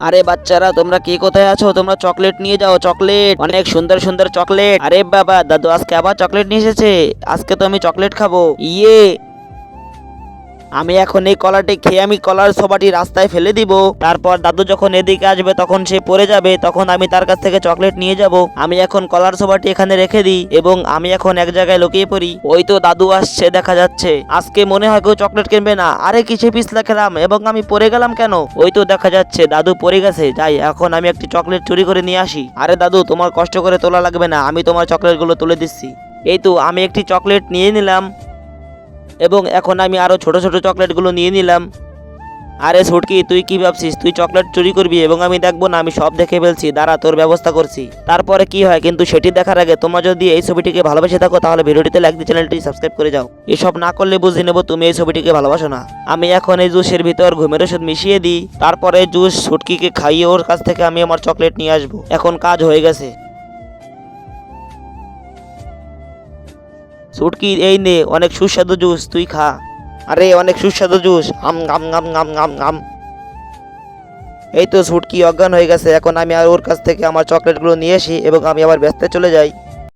আরে বাচ্চারা, তোমরা কে কোথায় আছো? তোমরা চকলেট নিয়ে যাও, চকলেট, অনেক সুন্দর সুন্দর চকলেট। আরে বাবা, দাদু আজকে আবার চকলেট নিয়ে এসেছে। আজকে তো আমি চকলেট খাবো। ইয়ে, আমি এখন এই কলাটি খেয়ে আমি কলার ছোবাটি রাস্তায় ফেলে দিব। তারপর দাদু যখন এদিকে আসবে তখন সে পড়ে যাবে, তখন আমি তার কাছ থেকে চকলেট নিয়ে যাব। আমি এখন কলার ছোবাটি এখানে রেখে দিই এবং আমি এখন এক জায়গায় লুকিয়ে পড়ি। ওই তো দাদু আসছে দেখা যাচ্ছে। আজকে মনে হয় কেউ চকলেট কিনবে না। আরে কিসে পিছলা খেলাম এবং আমি পড়ে গেলাম কেন? ওই তো দেখা যাচ্ছে দাদু পড়ে গেছে। যাই, এখন আমি একটি চকলেট চুরি করে নিয়ে আসি। আরে দাদু, তোমার কষ্ট করে তোলা লাগবে না, আমি তোমার চকলেটগুলো তুলে দিচ্ছি। এই তো আমি একটি চকলেট নিয়ে নিলাম এবং এখন আমি আরো ছোট ছোট চকলেটগুলো নিয়ে নিলাম। আরে ছুটকি, তুই কি ভাবছিস তুই চকলেট চুরি করবি এবং আমি দেখবো না? আমি সব দেখে ফেলছি, দাঁড়া, তোর ব্যবস্থা করছি। তারপরে কি হয় কিন্তু সেটি দেখার আগে তোমরা যদি এই ছবিটিকে ভালোবেসে থাকো তাহলে ভিডিওটিতে লাইক দিয়ে চ্যানেলটি সাবস্ক্রাইব করে যাও। এসব না করলে বুঝে নেবো তুমি এই ছবিটিকে ভালোবাসো না। আমি এখন এই জুসের ভিতর ঘুমের ওষুধ মিশিয়ে দিই, তারপরে জুস ছুটকিকে খাইয়ে ওর কাছ থেকে আমি আমার চকলেট নিয়ে আসবো। এখন কাজ হয়ে গেছে। ছুটকি, এই নে অনেক সুস্বাদু জুস, তুই খা। আরে অনেক সুস্বাদু জুস, আম গাম গাম গাম গাম গাম। এই তো ছুটকি অজ্ঞান হয়ে গেছে। এখন আমি আর ওর কাছ থেকে আমার চকলেটগুলো নিয়ে আসি এবং আমি আবার ব্যস্ত চলে যাই।